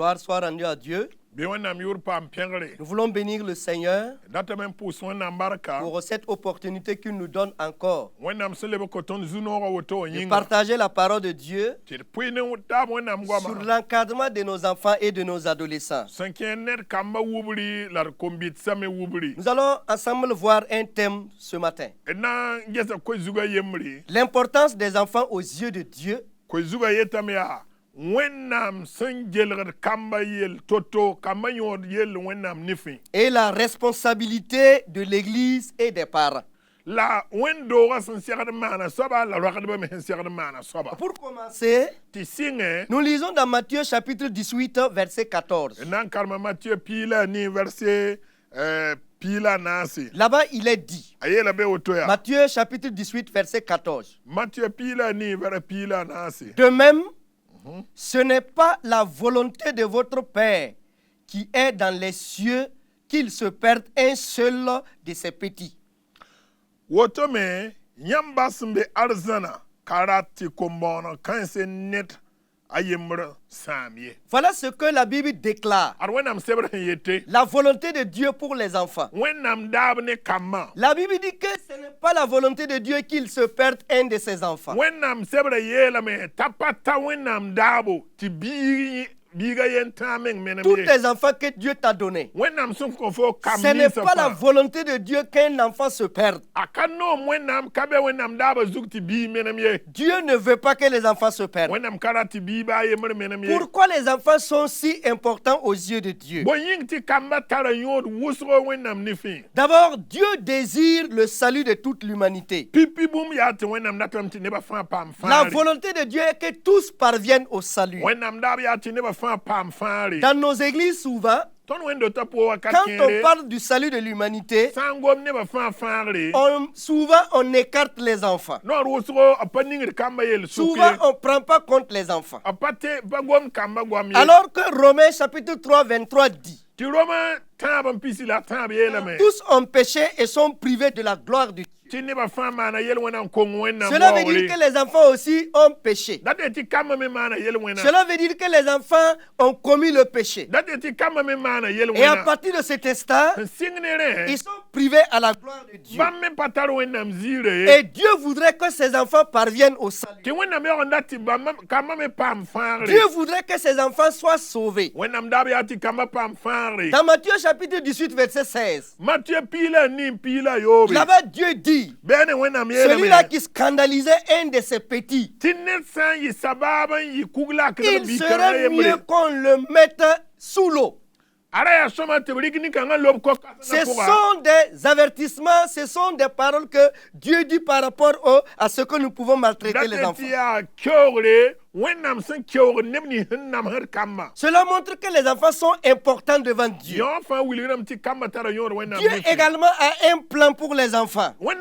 Gloire soit rendue à Dieu. Nous voulons bénir le Seigneur pour cette opportunité qu'il nous donne encore de partager la parole de Dieu sur l'encadrement de nos enfants et de nos adolescents. Nous allons ensemble voir un thème ce matin. L'importance des enfants aux yeux de Dieu. Et la responsabilité de l'Église et des parents. Pour commencer, nous lisons dans Matthieu chapitre 18, verset 14. Là-bas, il est dit, Matthieu chapitre 18, verset 14. De même, ce n'est pas la volonté de votre Père qui est dans les cieux qu'il se perde un seul de ses petits. Voilà ce que la Bible déclare. La volonté de Dieu pour les enfants. La Bible dit que ce n'est pas la volonté de Dieu qu'il se perde un de ses enfants. Tous les enfants que Dieu t'a donnés, ce n'est pas la volonté de Dieu qu'un enfant se perde. Dieu ne veut pas que les enfants se perdent. Pourquoi les enfants sont si importants aux yeux de Dieu? D'abord, Dieu désire le salut de toute l'humanité. La volonté de Dieu est que tous parviennent au salut. Dans nos églises, souvent, quand on parle du salut de l'humanité, souvent on écarte les enfants. Souvent on ne prend pas compte les enfants. Alors que Romains chapitre 3, 23 dit, tous ont péché et sont privés de la gloire de Dieu. Cela veut dire que les enfants aussi ont péché. Cela veut dire que les enfants ont commis le péché. Et à partir de cet instant, ils sont privés à la gloire de Dieu. Et Dieu voudrait que ses enfants parviennent au salut. Dieu voudrait que ses enfants soient sauvés. Dans Matthieu chapitre 18, verset 16, là-bas Dieu dit, celui-là qui scandalisait un de ses petits, il serait mieux qu'on le mette sous l'eau. Ce sont des avertissements, ce sont des paroles que Dieu dit par rapport à ce que nous pouvons maltraiter les enfants. Cela montre que les enfants sont importants devant Dieu. Dieu également a un plan pour les enfants. Dieu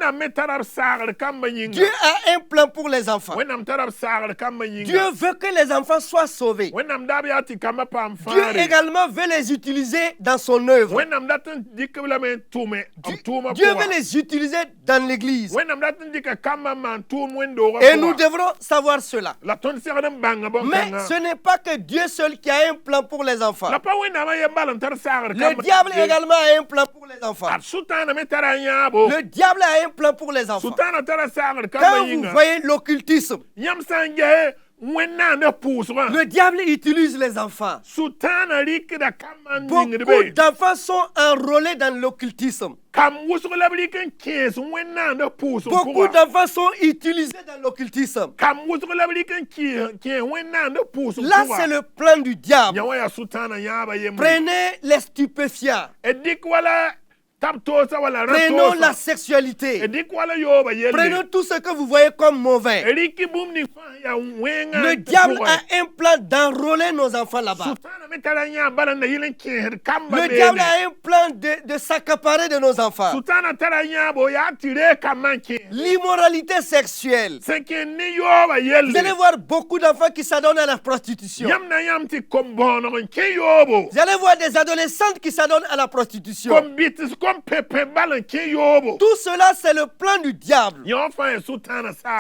a un plan pour les enfants. Dieu veut que les enfants soient sauvés. Dieu également veut les utiliser dans son œuvre. Dieu veut les utiliser dans l'église. Et nous devrons savoir cela. Mais ce n'est pas que Dieu seul qui a un plan pour les enfants. Le diable également a un plan pour les enfants. Le diable a un plan pour les enfants. Quand vous voyez l'occultisme, le diable utilise les enfants. Beaucoup d'enfants sont enrôlés dans l'occultisme. Beaucoup d'enfants sont utilisés dans l'occultisme. Là, c'est le plan du diable. Prenez les stupéfiants. Prenons la sexualité. Prenons tout ce que vous voyez comme mauvais. Le diable a un plan d'enrôler nos enfants là-bas. Le diable a un plan de s'accaparer de nos enfants. L'immoralité sexuelle. Vous allez voir beaucoup d'enfants qui s'adonnent à la prostitution. Vous allez voir des adolescentes qui s'adonnent à la prostitution. Tout cela, c'est le plan du diable.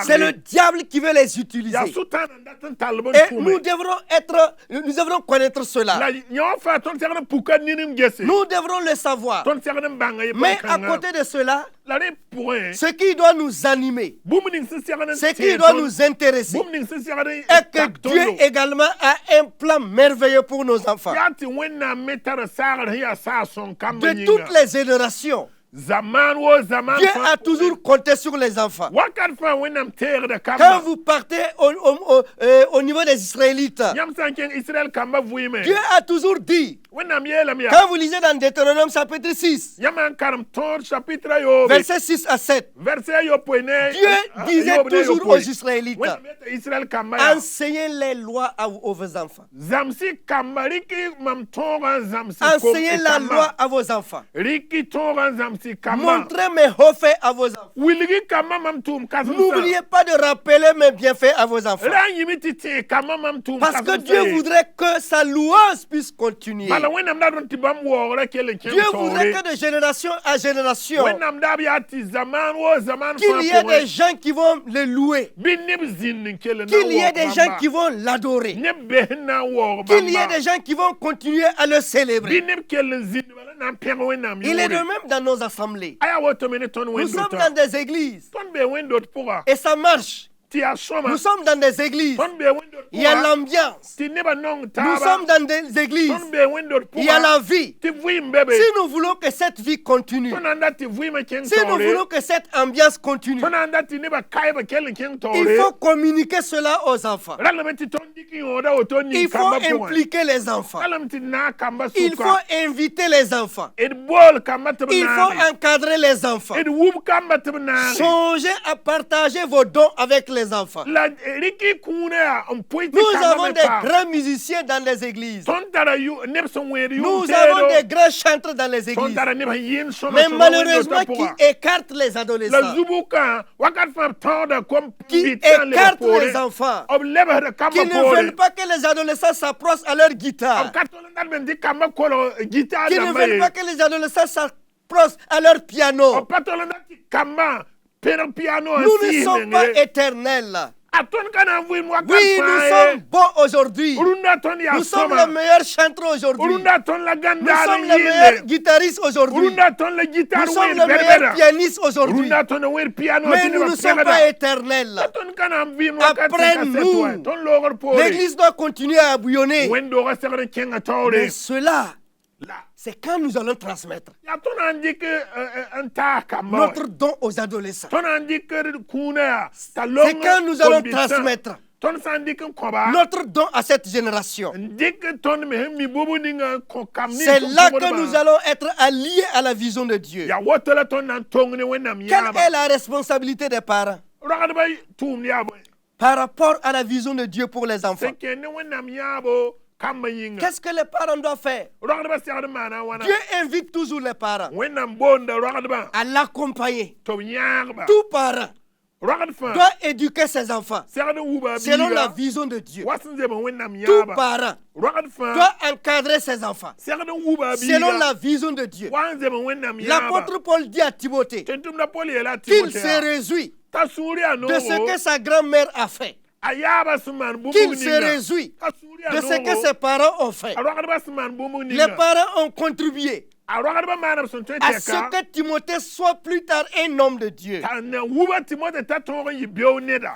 C'est le diable qui veut les utiliser. Et nous devrons connaître cela. Nous devrons le savoir. Mais à côté de cela, ce qui doit nous animer, ce qui doit nous intéresser, est que Dieu également a un plan merveilleux pour nos enfants. De toutes les générations, Dieu a toujours compté sur les enfants. Quand vous partez au niveau des Israélites, Dieu a toujours dit, quand vous lisez dans Deutéronome chapitre 6, versets 6 à 7, Dieu disait toujours aux Israélites, enseignez les lois à vos enfants. Enseignez la loi à vos enfants. Montrez mes hauts faits à vos enfants. N'oubliez pas de rappeler mes bienfaits à vos enfants. Parce que Dieu voudrait que sa louange puisse continuer. Dieu voudrait que de génération à génération, qu'il y ait des gens qui vont le louer, qu'il y ait des gens qui vont l'adorer, qu'il y ait des gens qui vont continuer à le célébrer. Il est de même dans nos assemblées. Nous sommes dans des églises et ça marche. Nous sommes dans des églises. Il y a l'ambiance. Nous sommes dans des églises. Il y a la vie. Si nous voulons que cette vie continue, si nous voulons que cette ambiance continue, il faut communiquer cela aux enfants. Il faut impliquer les enfants. Il faut inviter les enfants. Il faut encadrer les enfants. Songez à partager vos dons avec les enfants. Nous avons des grands musiciens dans les églises. Nous avons des grands chantres dans les églises. Mais malheureusement, qui écartent les adolescents, qui écartent les enfants, qui ne veulent pas que les adolescents s'approchent à leur guitare, qui ne veulent pas que les adolescents s'approchent à leur piano. Nous ne sommes pas éternels. Oui, nous sommes bons aujourd'hui. Nous sommes les meilleurs chanteurs aujourd'hui. Nous sommes les meilleurs guitaristes aujourd'hui. Nous sommes les meilleurs pianistes aujourd'hui. Mais nous ne sommes pas éternels. Après-nous, l'Église doit continuer à bouillonner. Mais cela, c'est quand nous allons transmettre notre don aux adolescents. C'est quand nous allons transmettre notre don à cette génération. C'est là que nous allons être alliés à la vision de Dieu. Quelle est la responsabilité des parents par rapport à la vision de Dieu pour les enfants? Qu'est-ce que les parents doivent faire? Dieu invite toujours les parents à l'accompagner. Tout parent doit éduquer ses enfants selon la vision de Dieu. Tout parent doit encadrer ses enfants selon la vision de Dieu. L'apôtre Paul dit à Timothée qu'il se réjouit de ce que sa grand-mère a fait, qu'il se réjouit de ce que ses parents ont fait. Les parents ont contribué à ce que Timothée soit plus tard un homme de Dieu.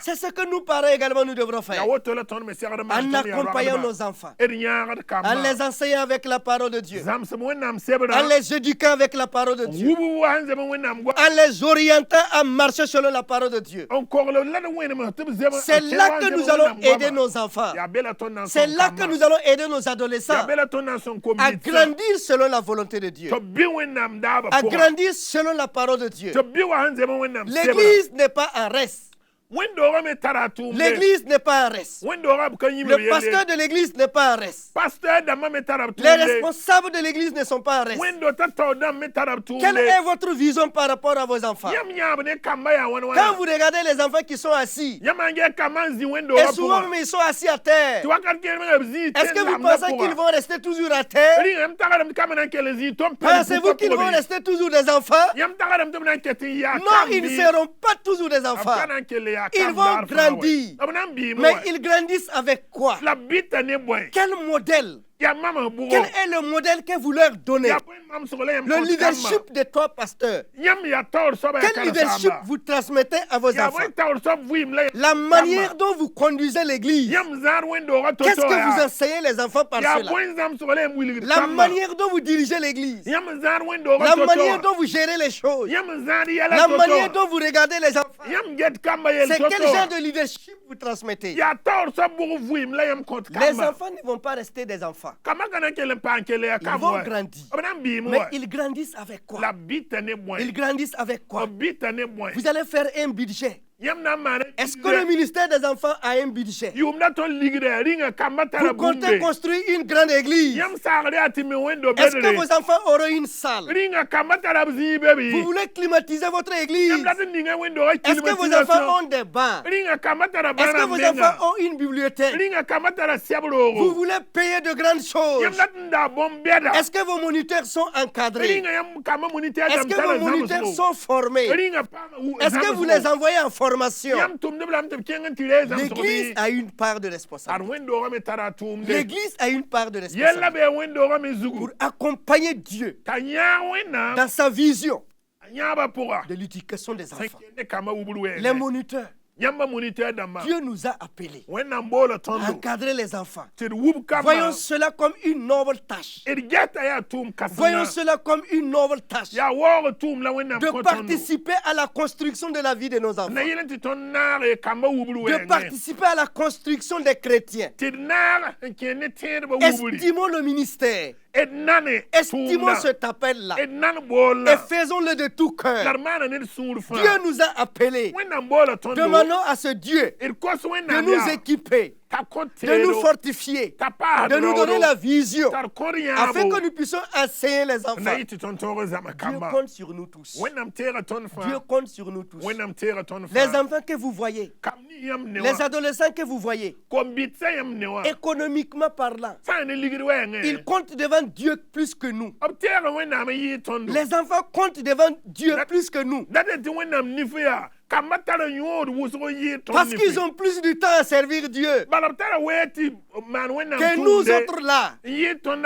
C'est ce que nous parents également nous devrons faire, en accompagnant nos enfants, en les enseignant avec la parole de Dieu, en les éduquant avec la parole de Dieu, en les orientant à marcher selon la parole de Dieu. C'est là que nous allons aider nos enfants. C'est là que nous allons aider nos adolescents à grandir selon la volonté de Dieu, à grandir selon la parole de Dieu. L'Église n'est pas en reste. L'église n'est pas un reste. Le pasteur de l'église n'est pas un reste. Les responsables de l'église ne sont pas un reste. Quelle est votre vision par rapport à vos enfants? Quand vous regardez les enfants qui sont assis, et souvent même ils sont assis à terre, est-ce que vous pensez qu'ils vont rester toujours à terre? Pensez-vous qu'ils vont rester toujours des enfants? Non, ils ne seront pas toujours des enfants. Ils vont grandir. Mais ils grandissent avec quoi? Quel modèle? Quel est le modèle que vous leur donnez? Le leadership de toi, pasteur. Quel leadership vous transmettez à vos enfants? La manière dont vous conduisez l'église. Qu'est-ce que vous enseignez les enfants par cela? La manière dont vous dirigez l'église. La manière dont vous gérez les choses. La manière dont vous regardez les enfants. C'est quel genre de leadership vous transmettez? Les enfants ne vont pas rester des enfants. Ils vont grandir. Mais ils grandissent avec quoi? Ils grandissent avec quoi? Vous allez faire un budget. Est-ce que le ministère des enfants a un budget? Vous comptez construire une grande église. Est-ce que vos enfants auront une salle? Vous voulez climatiser votre église? Est-ce que vos enfants ont des bancs? Est-ce que vos enfants ont une bibliothèque? Vous voulez payer de grandes choses? Est-ce que vos moniteurs sont encadrés? Est-ce que vos moniteurs sont formés? Est-ce que vous les envoyez en formation? L'église a une part de responsabilité. L'église a une part de responsabilité pour accompagner Dieu dans sa vision de l'éducation des enfants. Les moniteurs. Dieu nous a appelés à encadrer les enfants. Voyons cela comme une noble tâche. Voyons cela comme une noble tâche de participer à la construction de la vie de nos enfants. De participer à la construction des chrétiens. Estimons le ministère. Estimons cet appel-là et faisons-le de tout cœur. Dieu nous a appelés. Demandons à ce Dieu de nous équiper, de nous fortifier, de nous donner la vision afin que nous puissions enseigner les enfants. Dieu compte sur nous tous. Dieu compte sur nous tous. Les enfants que vous voyez, les adolescents que vous voyez, économiquement parlant, ils comptent devant Dieu plus que nous. Les enfants comptent devant Dieu plus que nous. Parce qu'ils ont plus de temps à servir Dieu que nous autres là,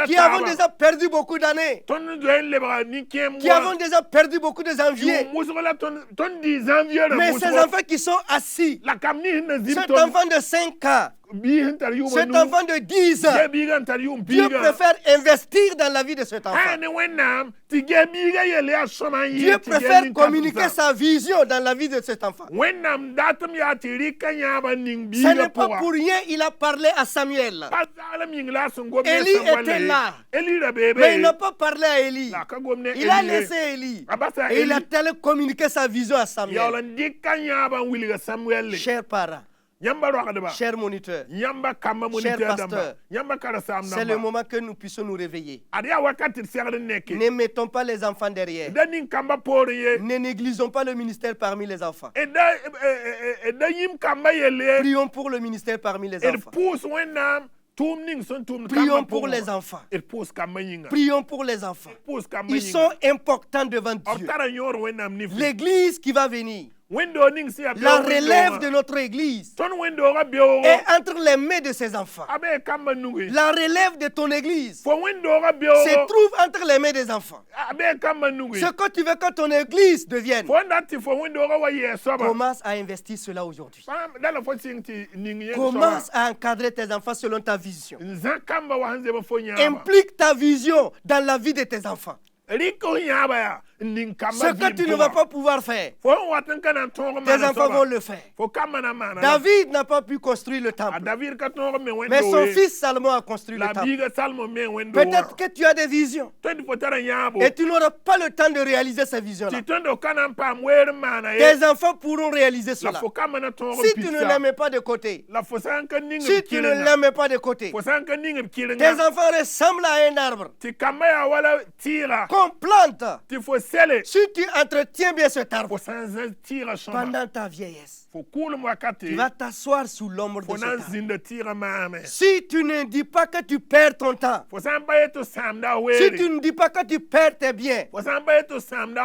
qui avons déjà perdu beaucoup d'années, qui avons déjà perdu beaucoup de janvier. Mais ces enfants qui sont assis, cet enfant de 5 ans, cet enfant de 10 ans, Dieu préfère investir dans la vie de cet enfant. Dieu préfère communiquer sa vision dans la vie de cet enfant. Ce n'est pas pour rien qu'il a parlé à Samuel. Élie était là, mais il n'a pas parlé à Élie. Il a laissé Élie et il a tellement communiqué sa vision à Samuel. Chers parents, chers moniteurs, chers pasteurs, c'est le moment que nous puissions nous réveiller. Ne mettons pas les enfants derrière. Ne négligeons pas le ministère parmi les enfants. Prions pour le ministère parmi les enfants. Prions pour les enfants. Prions pour les enfants. Ils sont importants devant Dieu. L'église qui va venir, la relève de notre église est entre les mains de ses enfants. La relève de ton église se trouve entre les mains des enfants. Ce que tu veux que ton église devienne, commence à investir cela aujourd'hui. Commence à encadrer tes enfants selon ta vision. Implique ta vision dans la vie de tes enfants. Ce que tu ne vas pas pouvoir faire, tes enfants vont le faire. David n'a pas pu construire le temple, mais son fils Salomon a construit le temple. Peut-être que tu as des visions et tu n'auras pas le temps de réaliser ces visions-là. Tes enfants pourront réaliser cela. Si tu ne les mets pas de côté, si tu ne les mets pas de côté, tes enfants ressemblent à un arbre qu'on plante. Si tu entretiens bien cet arbre pendant ta vieillesse, tu vas t'asseoir sous l'ombre de cet arbre. Si tu ne dis pas que tu perds ton temps, si tu ne dis pas que tu perds tes biens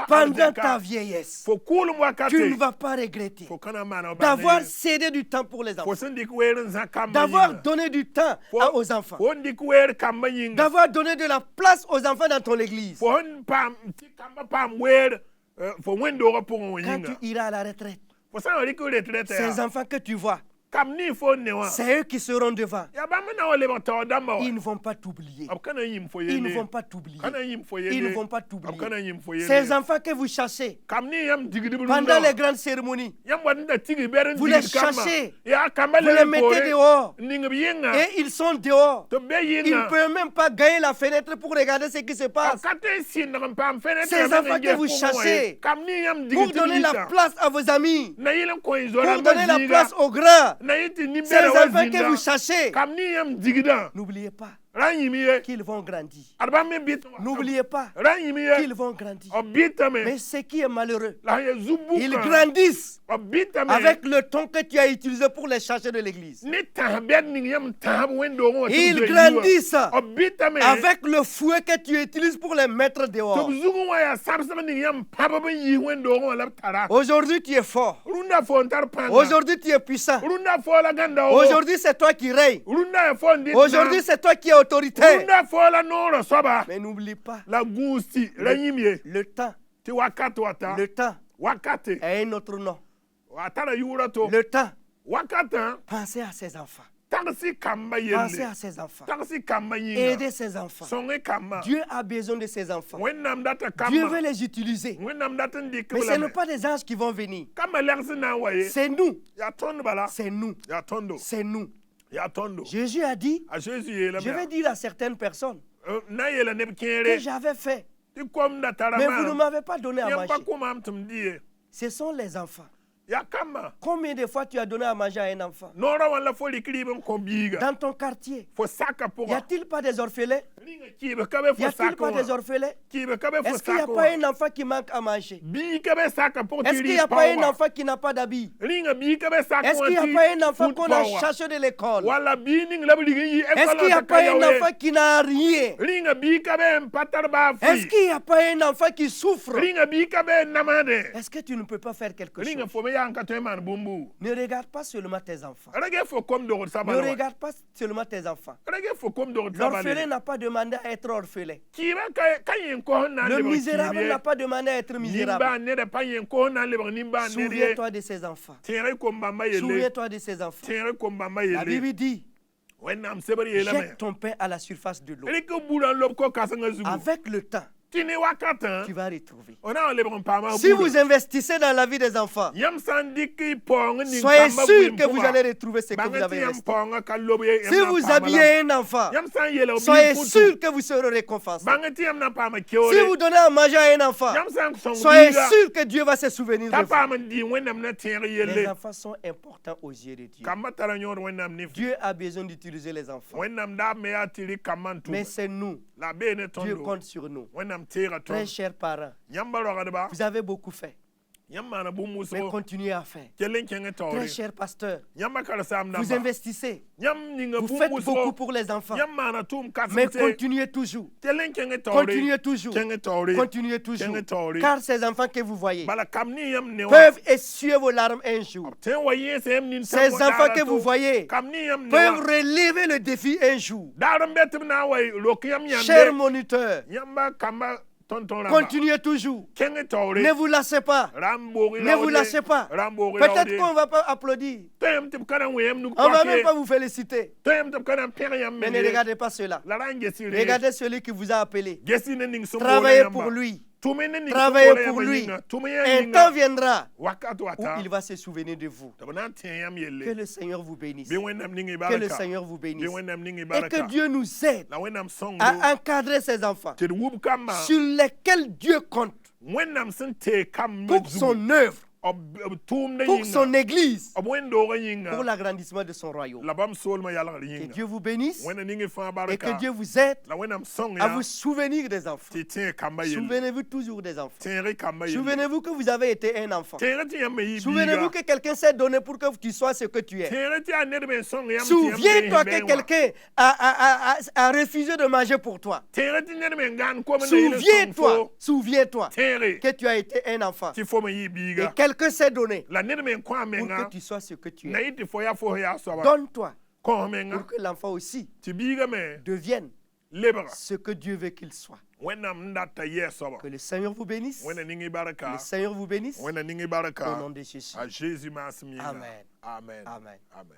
pendant ta vieillesse, tu ne vas pas regretter d'avoir cédé du temps pour les enfants, d'avoir donné du temps aux enfants, d'avoir donné de la place aux enfants dans ton église. Quand tu iras à la retraite, ces enfants que tu vois, c'est eux qui seront devant. Ils ne vont pas t'oublier. Ils ne vont pas t'oublier. Ils ne vont pas t'oublier. Ces enfants que vous chassez pendant les grandes cérémonies, vous les chassez, vous les mettez dehors et ils sont dehors. Ils ne peuvent même pas gagner la fenêtre pour regarder ce qui se passe. Ces enfants que vous chassez pour donner la place à vos amis, pour donner la place aux grands, ces enfants que vous cherchez, n'oubliez pas qu'ils vont grandir. N'oubliez pas qu'ils vont grandir. Mais ce qui est malheureux, ils grandissent avec le temps que tu as utilisé pour les chercher de l'église. Ils grandissent avec le fouet que tu utilises pour les mettre dehors. Aujourd'hui, tu es fort. Aujourd'hui, tu es puissant. Aujourd'hui, c'est toi qui règnes. Aujourd'hui, c'est toi qui es autoritaire. Mais n'oublie pas, le temps est un autre nom. Le temps, pensez à ses enfants. Pensez à ses enfants. Aidez ses enfants. Dieu a besoin de ses enfants. Dieu veut les utiliser. Mais ce ne sont pas des anges qui vont venir. C'est nous. C'est nous. C'est nous. Jésus a dit, je vais dire à certaines personnes que j'avais fait, mais vous ne m'avez pas donné à manger. Ce sont les enfants. Combien de fois tu as donné à manger à un enfant? Dans ton quartier, y a-t-il pas des orphelins? Y a-t-il pas des orphelins? Est-ce qu'il n'y a pas un enfant qui manque à manger? Est-ce qu'il n'y a pas un enfant qui n'a pas d'habits? Est-ce qu'il n'y a pas un enfant qu'on a cherché de l'école? Est-ce qu'il n'y a pas un enfant qui n'a rien? Est-ce qu'il n'y a pas un enfant qui souffre? Est-ce que tu ne peux pas faire quelque chose? Ne regarde pas seulement tes enfants. Ne regarde pas seulement tes enfants. L'orphelin n'a pas demandé à être orphelin. Le misérable n'a pas demandé à être misérable. Souviens-toi de ses enfants. Souviens-toi de ses enfants. La Bible dit, jette ton pain à la surface de l'eau. Avec le temps, tu vas retrouver. Si vous investissez dans la vie des enfants, soyez sûr que vous allez retrouver ce que vous avez investi. Si vous habillez un enfant, soyez sûr que vous serez récompensé. Si vous donnez à manger à un enfant, soyez sûr que Dieu va se souvenir de vous. Les enfants sont importants aux yeux de Dieu. Dieu a besoin d'utiliser les enfants. Mais c'est nous. Dieu compte sur nous. Très chers parents, vous avez beaucoup fait. Mais continuez à faire. Très cher pasteur, vous investissez. Vous faites beaucoup pour les enfants. Mais continuez toujours. Continuez toujours. Continuez toujours. Car ces enfants que vous voyez peuvent essuyer vos larmes un jour. Ces enfants que vous voyez peuvent relever le défi un jour. Cher moniteur, continuez toujours. Ne vous lâchez pas. Ne vous lâchez pas. Peut-être qu'on ne va pas applaudir. On ne va même pas vous féliciter. Mais ne regardez pas cela. Regardez celui qui vous a appelé. Travaillez pour lui. Travaillez pour lui. Un temps viendra où il va se souvenir de vous. Que le Seigneur vous bénisse. Que le Seigneur vous bénisse. Et que Dieu nous aide à encadrer ses enfants sur lesquels Dieu compte pour son œuvre, pour son église, pour l'agrandissement de son royaume. Que Dieu vous bénisse et que Dieu vous aide à vous souvenir des enfants. Souvenez-vous toujours des enfants. Souvenez-vous que vous avez été un enfant. Souvenez-vous que quelqu'un s'est donné pour que tu sois ce que tu es. Souviens-toi que quelqu'un a refusé de manger pour toi. Souviens-toi que tu as été un enfant. Et quelqu'un s'est donné pour que tu sois ce que tu es. Donne-toi pour que l'enfant aussi devienne ce que Dieu veut qu'il soit. Que le Seigneur vous bénisse. Que le Seigneur vous bénisse. Au nom de Jésus. Amen. Amen. Amen.